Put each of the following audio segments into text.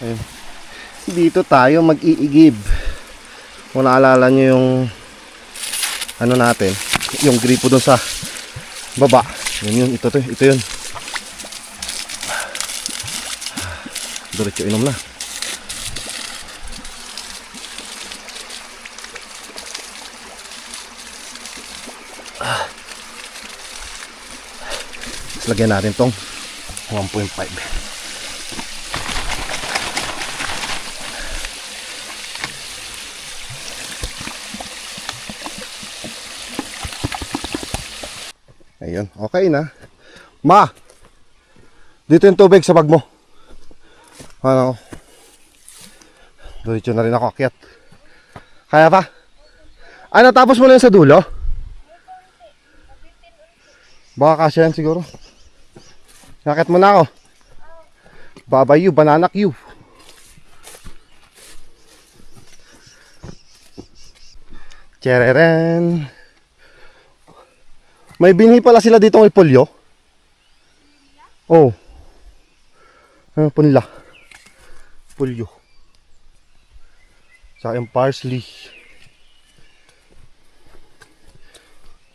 Ayun. Dito tayo mag-iigib. Kung naalala nyo yung ano natin, yung gripo doon sa baba. Yun, ito yun. Diretso inom na. Lagyan natin tong 1.5. Ayun, okay na. Ma! Dito yung tubig sa bag mo. Ano? Diretso na rin ako akyat. Kaya pa? Ay, natapos mo na yun sa dulo? Baka kasya yan siguro. Akyat mo na ako. Baba you, banana Q. Chereren. May binhi pala sila dito ng polyo. Oh. Ano punla? Polyo. Sa yung parsley.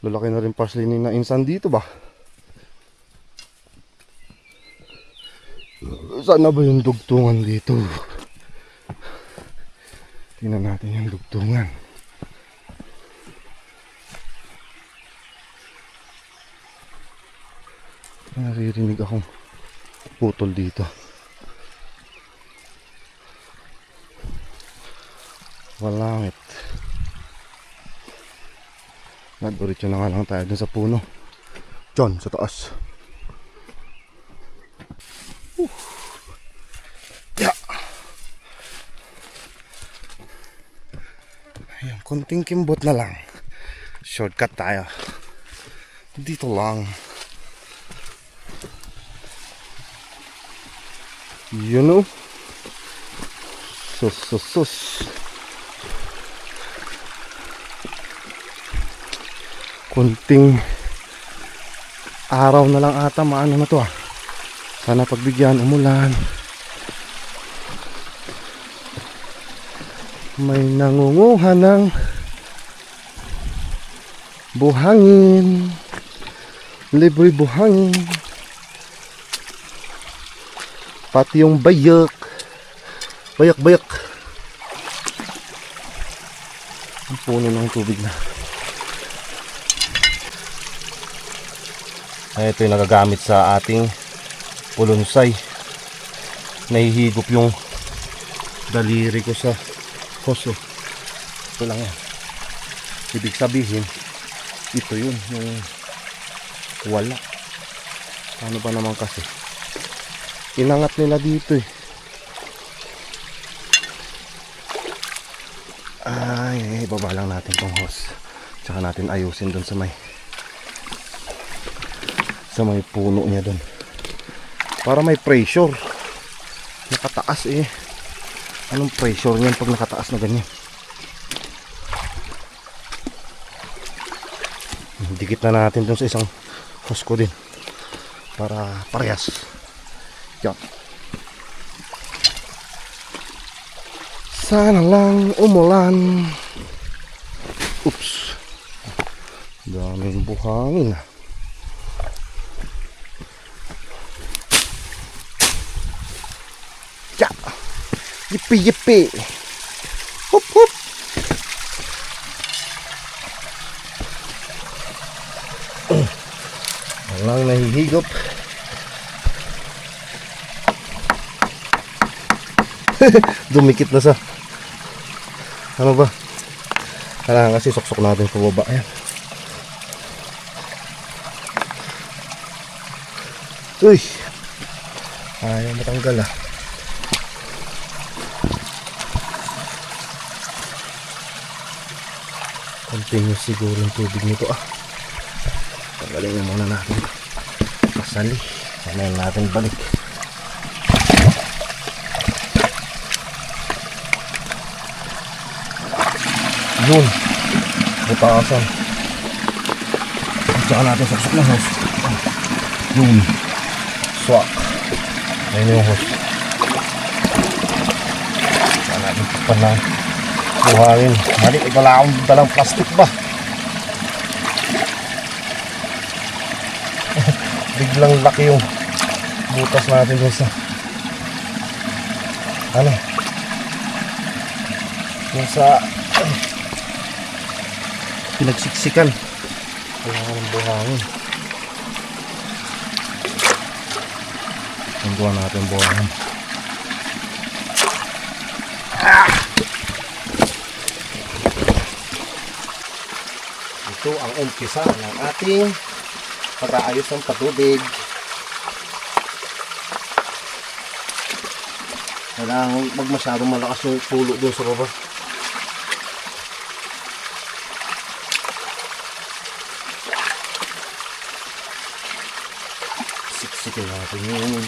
Lalaki na rin parsley ni na insan dito ba? Sana ba yung dugtungan dito? Tingnan natin yung dugtungan. Naririnig akong putol dito. Walangit. Nagdiretso na nga lang tayo dun sa puno. Diyan, sa taas. Yeah. Ayan, konting kimbot na lang. Shortcut tayo. Dito lang. You know? Sus. Kunting araw na lang ata maano na to ah. Sana pagbigyan umulan. May nangunguha ng buhangin. Libre buhangin. Pati yung bayak. Bayak. Ang puno ng tubig na. Ay, ito yung nagagamit sa ating pulunsay. Nahihigop yung daliri ko sa hoso. Ito lang yan. Ibig sabihin, ito yun. Yung wala. Ano ba naman kasi? Inangat nila dito eh. Ay, baba lang natin tong hose. Tsaka natin ayusin dun sa may puno niya dun. Para may pressure. Nakataas eh. Anong pressure niyan pag nakataas na ganyan? Dikit na natin dun sa isang hose ko din. Para parehas. Yan. Sana lang umulan. Oops. Daming buhangin. Ya. Yippee. Hup. Walang nahihigop. Dumikit na sa ano ba? Kailangan kasi soksok natin sa baba. Ayan. Uy, ayaw matanggal ah. Continuous siguro yung tubig nito ah. Tanggalin muna natin. Pasali. Sanayin natin balik. Yun, butasan. Tsaka natin saksok na hose. Yun, swak. Ayun yung hose. pa na buhangin. Mali, wala akong dalang plastic ba? Biglang laki yung butas natin dun sa ano, yung sa pinagsiksikan. Wala ng buhangin. Tungguan natin buhangin. Ito ang umpisa ng ating pag-aayos ng patubig. Kailangan wag masyadong malakas yung pulo doon sa baba. Siksikin natin yun.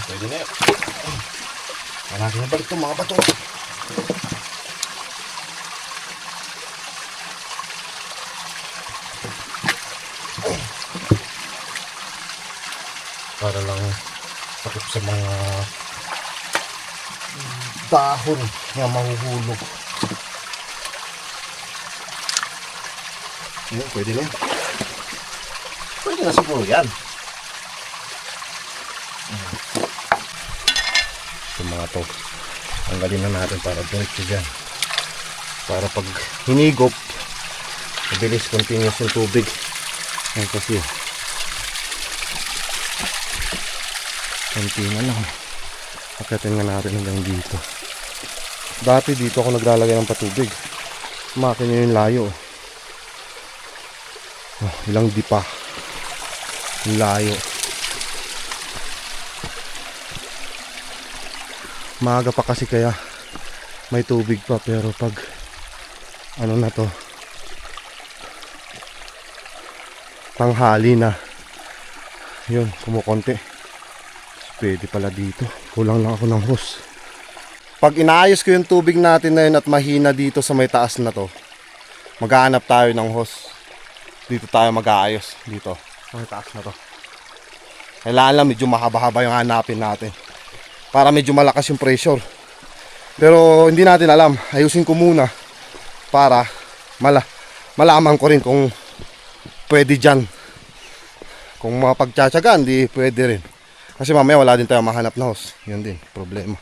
Pwede na yun. Malaki na balik itong mga bato. Para lang takip sa mga dahon na mahuhulog. Yun, pwede na yan. Pwede na siguro yan. Yung mga to, tanggalin na natin para diretso dyan. Para pag hinigop, mabilis continuous yung tubig. Yan kasi konti na lang. Akitin nga natin hanggang dito. Dati dito ako naglalagay ng patubig. Makin nyo yung layo. Oh, ilang dipa. Yung layo. Maaga pa kasi kaya may tubig pa, pero pag ano na to, tanghali na, yun, kumukonti. Pwede pala dito. Kulang lang ako ng hose. Pag inaayos ko yung tubig natin na yun at mahina dito sa may taas na to, maghahanap tayo ng hose. Dito tayo mag-aayos. Dito, sa may taas na to. Kailangan lang medyo mahaba-haba yung hanapin natin para medyo malakas yung pressure. Pero hindi natin alam. Ayusin ko muna para malaman ko rin kung pwede dyan. Kung mapagtsatsagaan, di pwede rin. Kasi mamaya wala din tayo mahanap na hose. Yun din, problema.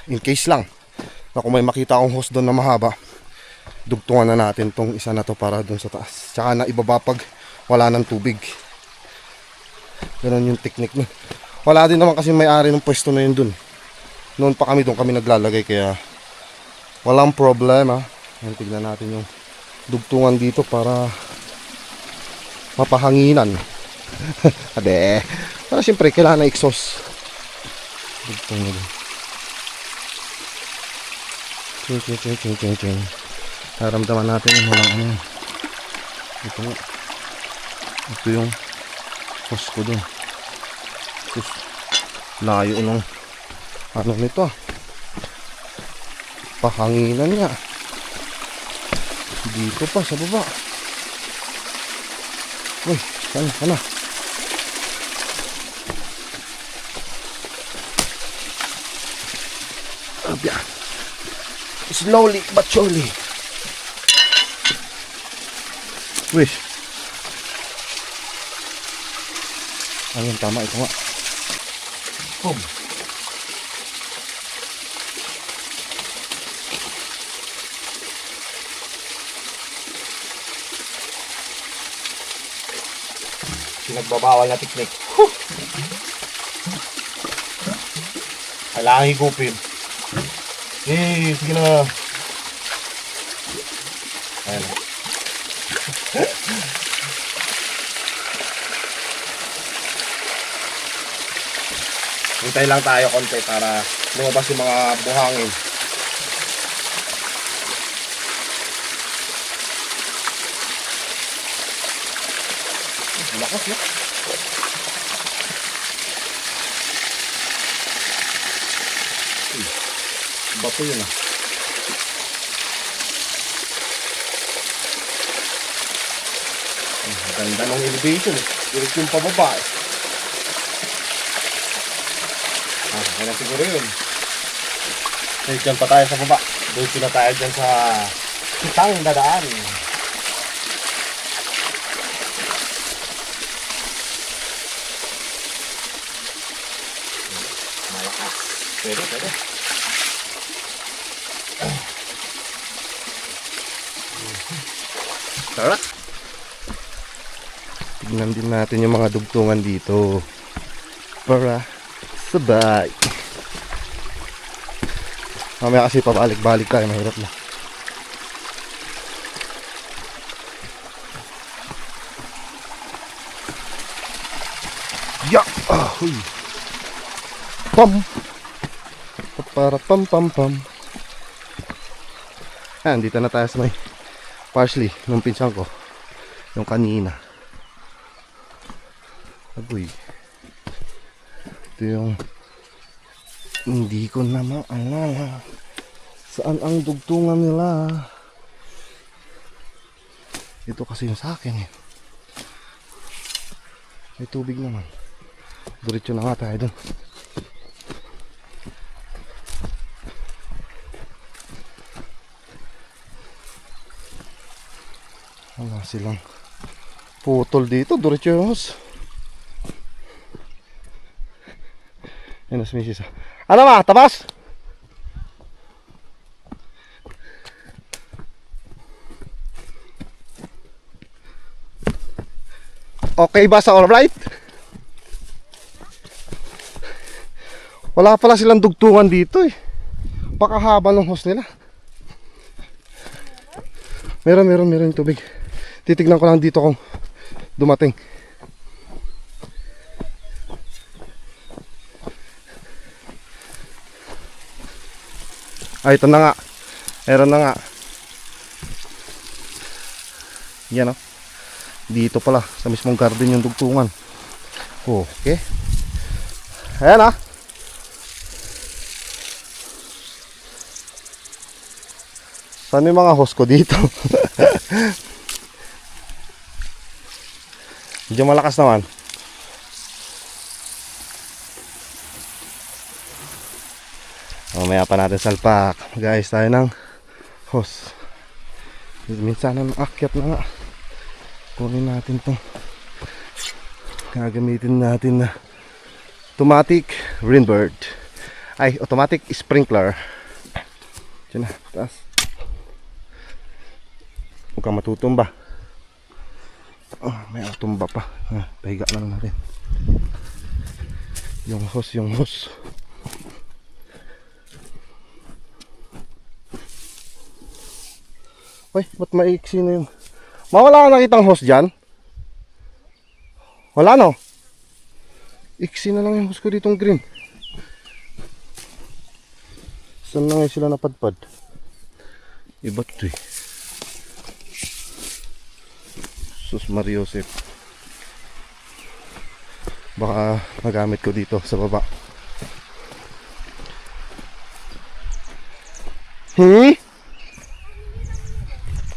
In case lang na kung may makita akong hose doon na mahaba, dugtungan na natin tong isa na to para doon sa taas. Tsaka na ibaba pag wala ng tubig. Ganun yung technique nun. Wala din naman kasi may-ari ng pwesto na yun dun. Noon pa kami doon kami naglalagay, kaya walang problema. Yan, tignan natin yung dugtungan dito para mapahanginan. Ade, para siyempre kailangan na exhaust. Dugtungan doon. Ching. Naramdaman natin yung walang ano. Ito nga. Ito yung hose ko dun. Sus, layo ng ano nito. Pahanginan niya. Dito pa sa baba. Uy, sana. Abya. Slowly but surely. Wish. Ayun, tama ito nga. Boom. Pinagbabawal na technique. Kailangan higupin. Sige na. Ayan. Hintay lang tayo konti para lumabas yung mga buhangin. Lakas, no? Bato yun, ah. Ganda ng elevation eh. Direct yung pababa eh. Okay na siguro yun. Okay, dyan pa tayo sa baba. Doon sila tayo dyan sa kitang dadaan. Malakas. Pwede. Tara. Tignan din natin yung mga dugtungan dito. Para sabay. Mamaya kasi pabalik-balik tayo, mahirap na. Ya! Huy! Pam! Para pam. Dito na tayo sa may parsley nung pinsan ko. Yung kanina. Agoy. Ito yung hindi ko na maalala saan ang dugtungan nila. Ito kasi yung sa akin eh. May tubig naman. Diretso na nga tayo dun. Wala silang putol dito. Diretso yung hos. Yan na si Mrs. Ano ma? Tapas? Okay ba sa alright? Wala pala silang dugtungan dito eh. Pakahaba ng hose nila. Meron yung tubig. Titignan ko lang dito kung dumating. Ito na nga. Meron na nga. Yan o. Dito pala sa mismong garden yung dugtungan. Okay. Ayan ah. Saan yung mga host ko dito? Medyo malakas naman. Mamaya pa natin salpak. Guys, tayo ng host. Minsan na akyat na nga. Kunin natin to. Gagamitin natin na automatic rainbird. Ay, automatic sprinkler. Diyan na, taas. Huwag kang matutumba. Oh, may tumba pa. Pahiga na lang natin. Yung hose. Uy, ba't maiksi na yung... Mawala ka nakitang hose dyan? Wala no? Iksi na lang yung hose ko ditong green. Saan na ngayon sila napadpad? Iba't to eh. Sus Mariosep. Baka magamit ko dito sa baba.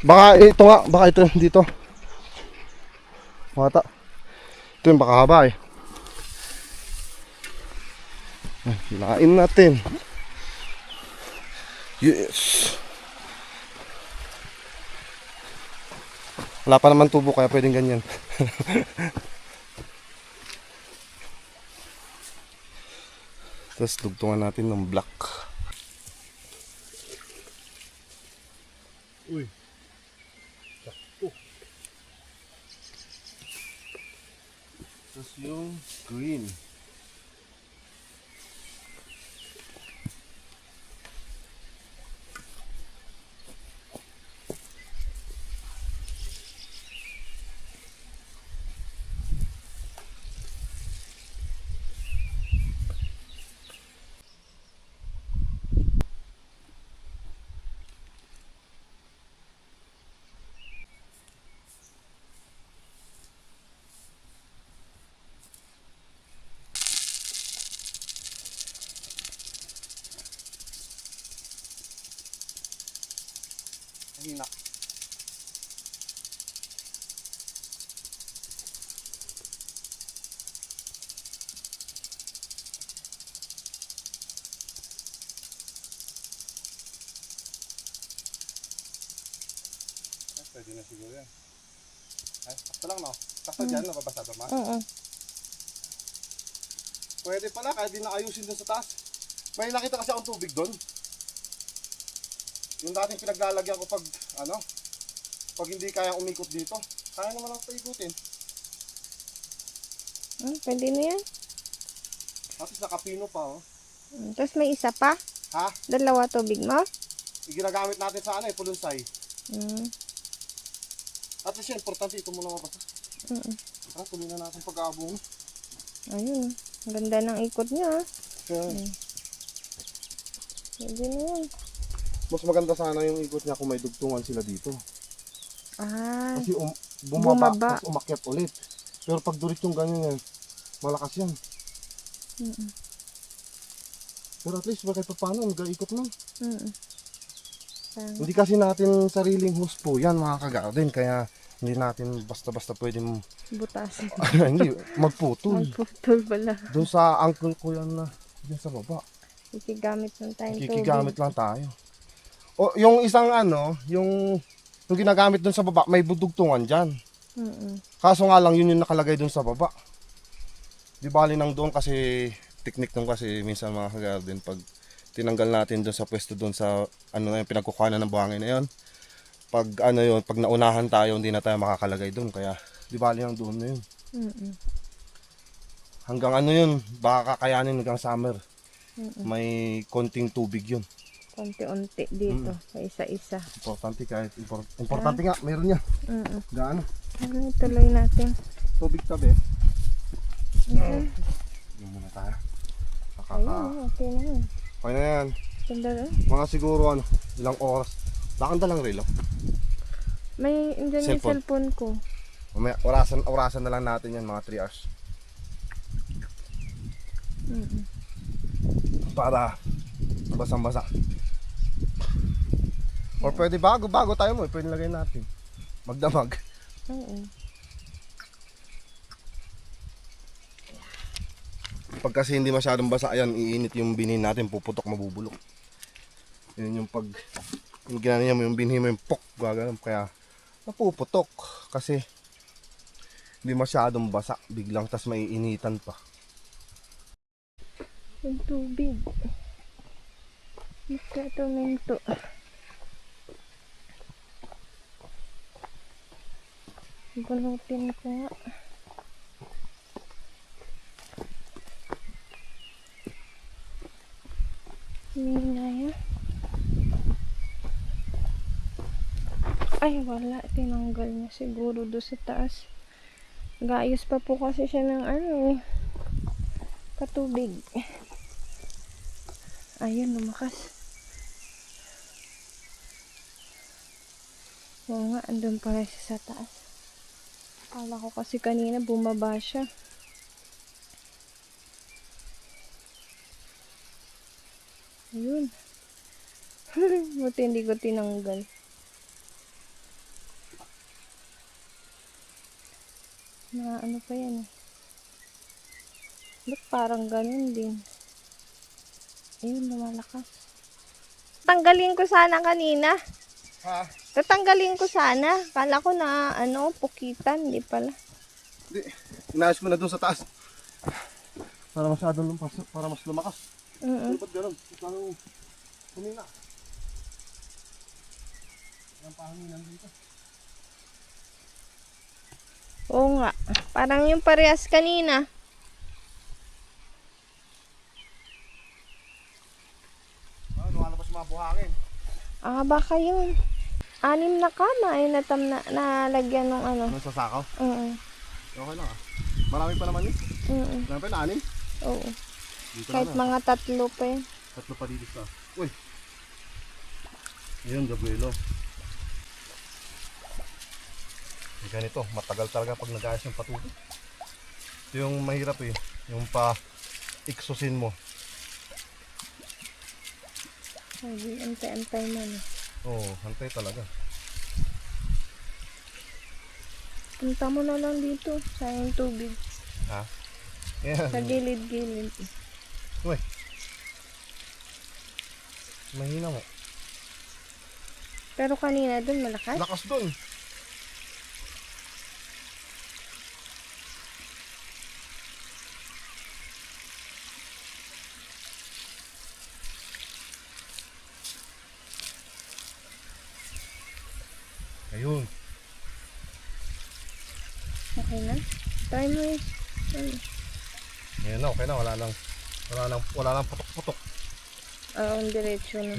Baka ito nga, baka ito dito. Mata. Ito yung baka haba eh. Hilain natin. Yes. Wala pa naman tubo kaya pwedeng ganyan. Tapos dugtungan natin ng black. Uy. Tapos yung green. Hina. Pwede na siguro yan. Ay, sakto lang no? Sakto dyan, nababasa ba ma? Oo. Pwede pala, kaya di naayusin dun sa taas. May nakita kasi akong tubig dun. Yung dating pinaglalagyan ko pag, ano, pag hindi kayang umikot dito. Kaya naman ako paikutin. Pwede na yan. Tapos nakapino pa oh. Tapos may isa pa. Ha? Dalawa tubig mo. Ginagamit natin sa ano eh, pulunsay. Mm. At least importante ito muna mabasa. Tuloy na natin pag-aabong. Ayun. Ang ganda ng ikot niya. Kaya, Pwede na yan. mas maganda sana yung ikot niya kung may dugtungan sila dito. Ah. Kasi Bumaba. tapos umakyat ulit. Pero pag dulit yung ganyan yan, malakas yan. Pero at least bakit pa paano, nag-ikot lang. Hindi kasi natin sariling huspo yan mga ka-garden, kaya hindi natin basta-basta pwedeng Butasin. hindi, magputol. Magputol pala. Doon sa uncle ko yan na dyan sa baba. Kikigamit lang tayong tubig. Kikigamit lang tayo. O yung isang ano, yung ginagamit doon sa baba, may budugtungan dyan. Kaso nga lang yun yung nakalagay doon sa baba. Di bali nang doon kasi technique nung kasi minsan mga ka-garden pag tinanggal natin doon sa pwesto doon sa ano na yung pinagkukuhanan ng buhangin na yun. Pag ano yun, pag naunahan tayo hindi na tayo makakalagay doon kaya di bali nang doon na yun. Hanggang ano yun, baka kakayanin hanggang summer. May konting tubig yun. Konti-unti dito, sa isa-isa. Importante kahit importante nga, meron niya. Gaano? Ano, tuloy natin. Tubig tabi. Yun muna tayo. Ayun, okay na yun. Okay na yan. Ganda na. Mga siguro ano, ilang oras. Lakanda lang relo. May, andyan yung cellphone ko. Mamaya, orasan na lang natin yan, mga 3 hours. Para basang-basa. Or pwede bago tayo mo, pwede lagay natin. Magdamag. Oo. Pag kasi hindi masyadong basa, ayan, iinit yung binhin natin, puputok, mabubulok. Yun yung pag, yung ginanyan mo, yung binhin mo, yung pok, gagano'n. Kaya, napuputok. Kasi, hindi masyadong basa, biglang, tas maiinitan pa. Yung tubig. Magkatumento. Bunutin ko nga. Minaya. Ay, wala. Tinanggal niya siguro doon sa taas. Gayos pa po kasi siya ng ano eh. Patubig. Ayun, lumakas. Oo nga, andun pala siya sa taas. Akala ko kasi kanina bumaba siya. Ayun. Buti hindi ko tinanggal. Na ano pa yan eh. Ba't parang ganun din? Ayun, lumalakas. Tanggalin ko sana kanina. Ha? Tatanggalin ko sana. Kala ko na ano, pukitan. Hindi pala. Hindi. Inayos ko na dun sa taas. Para masyadong lumpas, para mas lumakas. Ba't ganun? Parang humina. Ang pahanginan dito. Oo nga. Parang yung parehas kanina. Lumalabas mga buhangin. Ah, baka yun. 6 na kama ay nalagyan ng ano. Ano sa sakaw? Okay lang ah. Marami pa naman yun. Marami pa na 6? Oo. Dito Kahit na. mga 3 pa yun. 3 pa dito sa. Uy. Ayun, gabuelo. Ganito, matagal talaga pag nag-ayos yung patuloy. Ito yung mahirap eh. Yung pa-iksusin mo. Ay, antay-antay mo na. Oo, hantay talaga. Punta mo na lang dito. Sayang tubig. Ha? Yan. Sa gilid-gilid. Uy. Mahina mo. Pero kanina dun malakas. Lakas dun. Ayun. Okay na? Try mo eh. Ano? Ayun na, okay na. Wala nang putok-putok. Ang diretso na.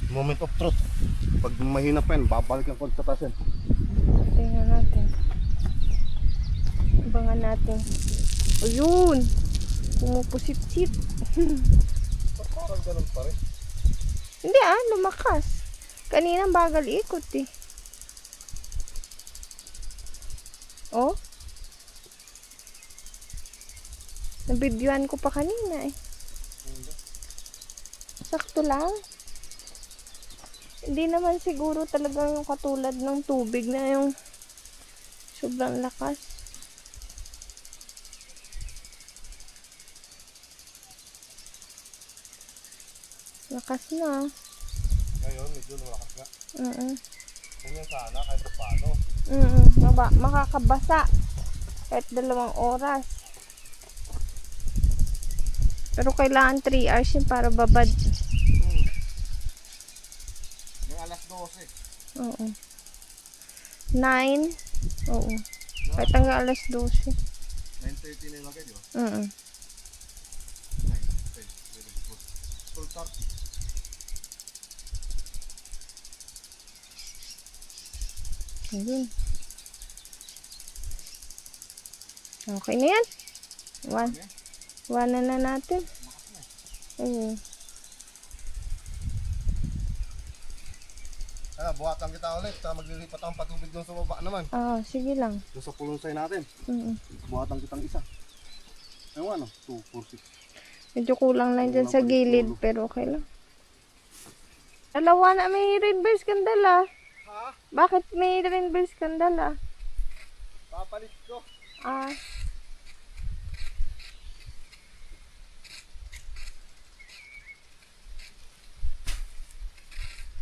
Moment of truth. Pag mahina pa yan, babalik ang konti sa taas yan. Tingnan natin. Abangan natin. Ayun! Pumupusit-sit. Parang ganun pa rin. Hindi lumakas. Kanina bagal ikot eh. Oh? Nabidyoan ko pa kanina eh. Sakto lang. Hindi naman siguro talaga yung katulad ng tubig na yung sobrang lakas. Lakas na. Ngayon, medyo malakas nga. Ganyan sana, kahit paano. Makakabasa. Kahit 2 oras. Pero kailangan 3 hours yun para babad. Yung alas 12. Oo. 9. Oo. Kahit hanggang alas 12. 9:30 na yung lagay, di ba? 9, 10, 12:30. Ayun. Okay na yan. 1 na natin. Ayun. Buhatan kita ulit. Maglilipat ang patubig doon sa baba naman. Sige lang. Doon sa pulunsay natin. Buhatan kitang isa. Ano? 2, 4, 6. Medyo kulang lang dyan sa gilid. Pero okay lang. Dalawa na may rainbow skandala. Ha? Bakit may rainbow skandala? Papalit ko.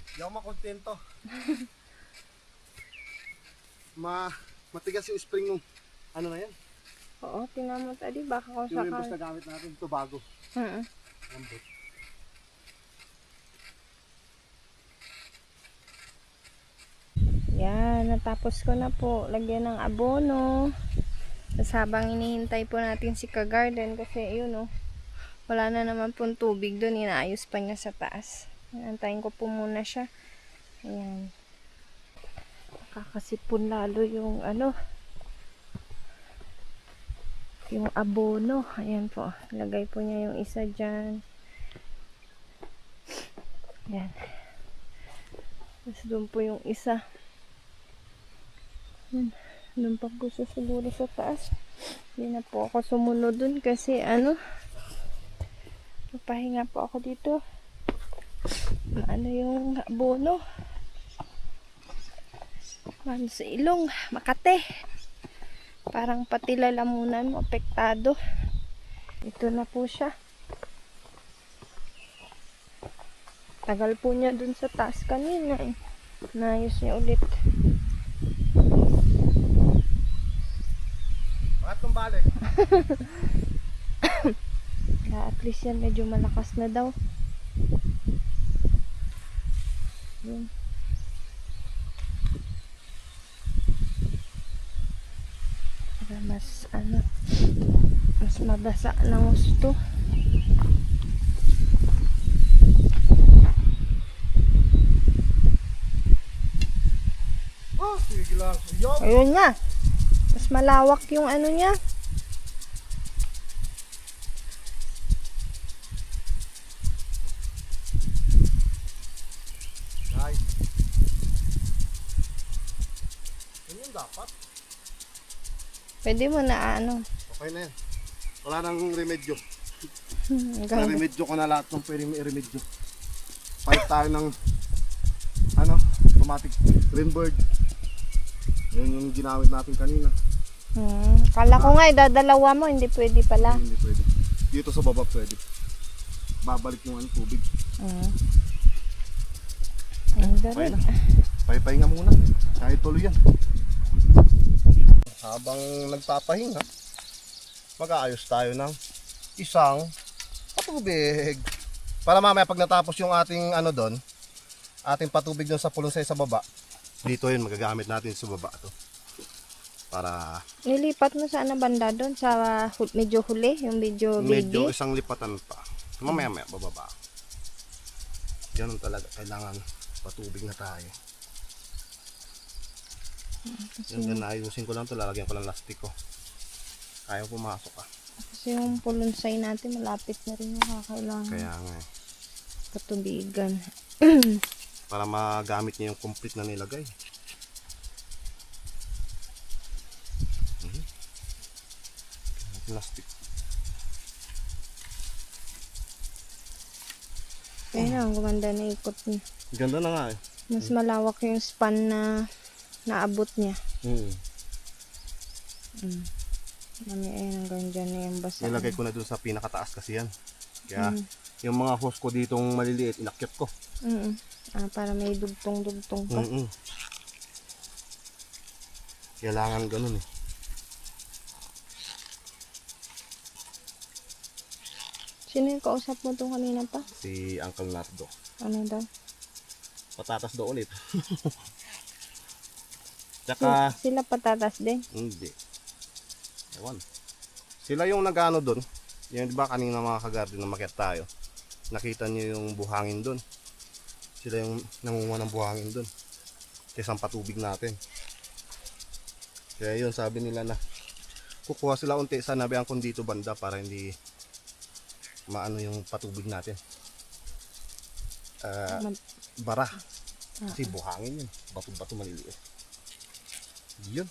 Hindi ako makontento. Matigas yung spring nung ano na yan. Oo, tinamot adi. Baka kung Yung rimbos sakal. na gamit natin. Ito bago. Lambot. Yan, natapos ko na po. Lagyan ng abono. Tapos habang inihintay po natin si Ka-Garden kasi yun wala na naman pong tubig doon. Inaayos pa niya sa taas. Antayin ko po muna siya. Ayan. Kakasipon lalo yung yung abono. Ayan po. Lagay po niya yung isa dyan. Ayan. Tapos doon po yung isa. Ayan. Doon pa po siguro sa taas. Hindi na po ako sumunod doon kasi papahinga po ako dito. Yung abono. Sa ilong, Makate. Parang pati lalamunan mo apektado. Ito na po siya. Tagal po niya dun sa taas kanina eh. Naayos niya ulit. Bakit kong balik? At least yan medyo malakas na daw. Yun. Para mas mas mabasa ng gusto. Sige lang. Ayun nga. Mas malawak yung niya. Guys. Yun dapat. Pwede mo na Okay na yan. Wala nang remedyo. Ganda. Na-remedyo ko na lahat ng pwedeng i-remedyo. Fight tayo ng automatic rainbird. Yun yung ginamit natin kanina. Kala ko nga idadalawa mo, hindi pwede pala. Hindi pwede. Dito sa baba pwede. Babalik yung tubig. Ay, Pahipahinga muna. Kahit tuloy yan. Habang nagpapahinga, mag-aayos tayo ng isang patubig. Para mamaya pag natapos yung ating doon, ating patubig doon sa pulunsay sa baba, dito yun magagamit natin sa baba to. Para Nilipat mo sana banda doon sa medyo huli, yung medyo medyo baby. isang lipatan pa. Mamaya bababa. Ganun talaga, kailangan patubig na tayo. Yan, ayusin ko lang to, lalagyan ko lang lastik ko. Ayaw pumasok ah. Kasi yung pulunsay natin malapit na rin yung kakailangan. Kaya nga eh. Patubigan. Para magamit niya yung complete na nilagay. Plastic. Ayun na, ang gumanda na ikot niya. Ganda na nga eh. Mas malawak yung span na naabot niya. Mami, ayun, hanggang dyan na yung basa. Nilagay ko na dun sa pinakataas kasi yan. Kaya yung mga hose ko ditong maliliit, inakyat ko. Para may dugtong-dugtong pa. Kailangan ganun eh. Sino yung kausap mo itong kanina pa? Si Uncle Nardo. Ano daw? Patatas daw ulit. Tsaka, Sila patatas din? hindi. Ewan. Sila yung nag-ano dun. Yung diba kanina mga kagarden na makiat tayo. Nakita niyo yung buhangin dun. Sila yung nangunguha ng buhangin dun. Kaysa ang patubig natin. Kaya yun, sabi nila na kukuha sila unti sa nabihan kung dito banda para hindi maano yung patubig natin. Bara. Kasi buhangin yun. Bato-bato maliliit. Yun.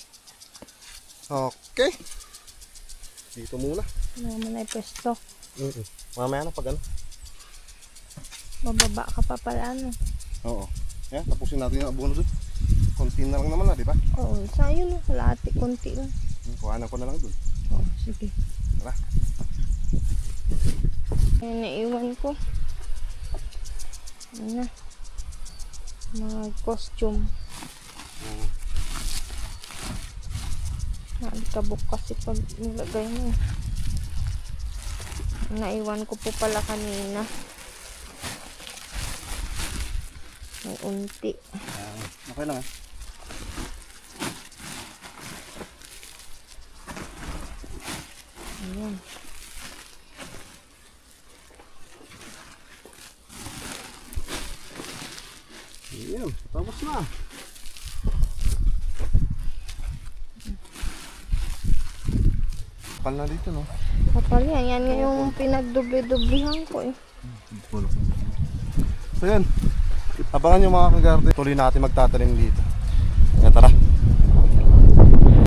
Okay. Dito muna. Ano mo na ipesto? Mamaya na pag ano. Bababa ka pa pala ano? Oo. Yan, tapusin natin yung abono dun. Konti na lang naman na, di ba? Oo, sa'yo no. Kalahati, konti lang. Kuhanan ko na lang dun. Oo, sige. Tara. Ayan, naiwan ko. Ano? Mga costume. Nalikabok kasi pag nilagay mo. Naiwan ko po pala kanina. May unti. Okay lang eh. Ayan. Ayan, tapos na. Kapal na dito, no? Kapal yan. Yan nga yung pinagdubli-dublihan ko eh. So yan, abangan nyo mga kagarden. Tuloy natin magtatanim dito. Yan, tara.